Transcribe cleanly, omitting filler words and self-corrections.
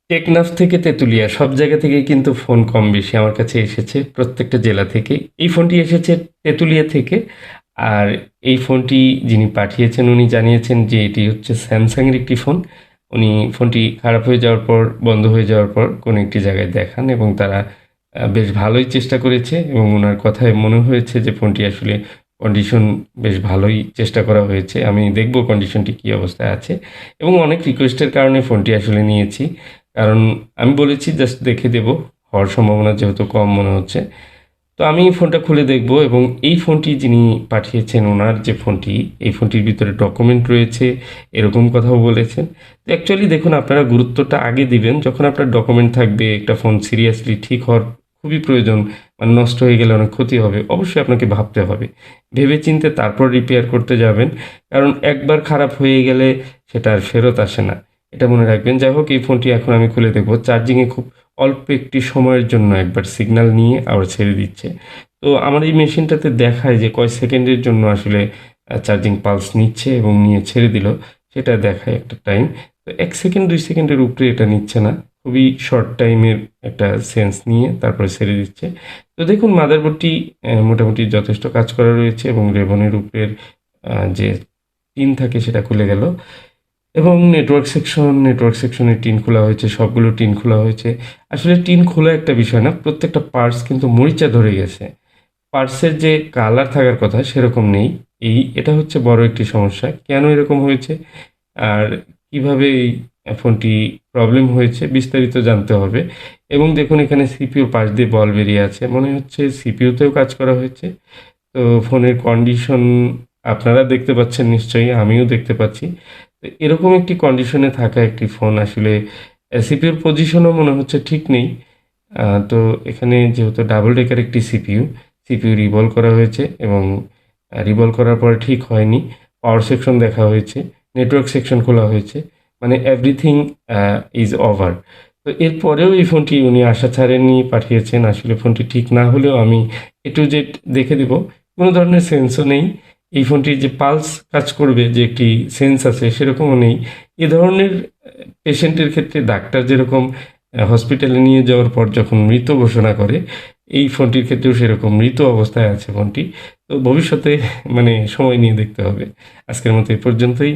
টেকনাফ থেকে তেঁতুলিয়া সব জায়গা থেকেই কিন্তু ফোন কম বেশি আমার কাছে এসেছে, প্রত্যেকটা জেলা থেকে। এই ফোনটি এসেছে তেঁতুলিয়া থেকে। আর এই ফোনটি যিনি পাঠিয়েছেন উনি জানিয়েছেন যে এটি হচ্ছে স্যামসাংয়ের একটি ফোন। উনি ফোনটি খারাপ হয়ে যাওয়ার পর, বন্ধ হয়ে যাওয়ার পর কোনো একটি জায়গায় দেখান এবং তারা বেশ ভালোই চেষ্টা করেছে এবং উনার কথায় মনে হয়েছে যে ফোনটি আসলে কন্ডিশন বেশ ভালোই চেষ্টা করা হয়েছে। আমি দেখব কন্ডিশনটি কী অবস্থায় আছে এবং অনেক রিকোয়েস্টের কারণে ফোনটি আসলে নিয়েছি। কারণ আমি বলেছি জাস্ট দেখে দেব, হওয়ার সম্ভাবনা যেহেতু কম মনে হচ্ছে। তো আমি ফোনটা খুলে দেখব এবং এই ফোনটি যিনি পাঠিয়েছেন ওনার যে ফোনটি, এই ফোনটির ভিতরে ডকুমেন্ট রয়েছে এরকম কথাও বলেছেন। তো অ্যাকচুয়ালি দেখুন, আপনারা গুরুত্বটা আগে দিবেন যখন আপনার ডকুমেন্ট থাকবে। একটা ফোন সিরিয়াসলি ঠিক হওয়ার খুবই প্রয়োজন, মানে নষ্ট হয়ে গেলে অনেক ক্ষতি হবে, অবশ্যই আপনাকে ভাবতে হবে, ভেবে চিন্তে তারপর রিপেয়ার করতে যাবেন। কারণ একবার খারাপ হয়ে গেলে সেটা আর ফেরত আসে না, এটা মনে রাখবেন। যাই হোক, এই ফোনটি এখন আমি খুলে দেখব। চার্জিংয়ে খুব অল্প একটি সময়ের জন্য একবার সিগন্যাল নিয়ে আবার ছেড়ে দিচ্ছে। তো আমার এই মেশিনটাতে দেখায় যে কয় সেকেন্ডের জন্য আসলে চার্জিং পালস নিচ্ছে এবং নিয়ে ছেড়ে দিল, সেটা দেখায় একটা টাইম। তো ১ সেকেন্ড ২ সেকেন্ডের উপরে এটা নিচ্ছে না, খুবই শর্ট টাইমের একটা সেন্স নিয়ে তারপরে ছেড়ে দিচ্ছে। তো দেখুন, মাদারবোর্ডটি মোটামুটি যথেষ্ট কাজ করা রয়েছে এবং রেবনের উপরের যে টিন থাকে সেটা খুলে গেল এবং নেটওয়ার্ক সেকশনের টিন খোলা হয়েছে, সবগুলো টিন খোলা হয়েছে। আসলে টিন খোলা একটা বিষয় না, প্রত্যেকটা পার্টস কিন্তু মরিচা ধরে গেছে। পার্টসের যে কালার থাকার কথা সেরকম নেই। এটা হচ্ছে বড় একটি সমস্যা। কেন এরকম হয়েছে আর কিভাবে এই ফোনটি প্রবলেম হয়েছে বিস্তারিত জানতে হবে। এবং দেখুন, এখানে সিপিইউর পাশ দিয়ে বল বেরিয়ে আছে। মনে হচ্ছে সিপিইউতেও কাজ করা হয়েছে। তো ফোনের কন্ডিশন আপনারা দেখতে পাচ্ছেন নিশ্চয়ই, আমিও দেখতে পাচ্ছি। তো এরকম একটি কন্ডিশনে থাকা একটি ফোন আসলে সিপিইউর পজিশনও মনে হচ্ছে ঠিক নেই। তো এখানে যেহেতু ডাবল ডেকার একটি সিপিইউ রিভলভ করা হয়েছে এবং রিভলভ করার পরে ঠিক হয়নি। পাওয়ার সেকশন দেখা হয়েছে, নেটওয়ার্ক সেকশন খোলা হয়েছে, মানে এভরিথিং ইজ ওভার। তো এরপরেও এই ফোনটি উনি আশা ছাড়েননি, পাঠিয়েছেন। আসলে ফোনটি ঠিক না হলেও আমি এ টু জেড দেখে দিব। কোনো ধরনের সেন্সও নেই। এই ফোনটির যে পালস কাজ করবে যে একটি সেন্স আছে সেরকমও নেই। এ ধরনের পেশেন্টের ক্ষেত্রে ডাক্তার যেরকম হসপিটালে নিয়ে যাওয়ার পর যখন মৃত ঘোষণা করে, এই ফোনটির ক্ষেত্রেও সেরকম মৃত অবস্থায় আছে ফোনটি। তো ভবিষ্যতে মানে সময় নিয়ে দেখতে হবে। আজকের মতো এই পর্যন্তই।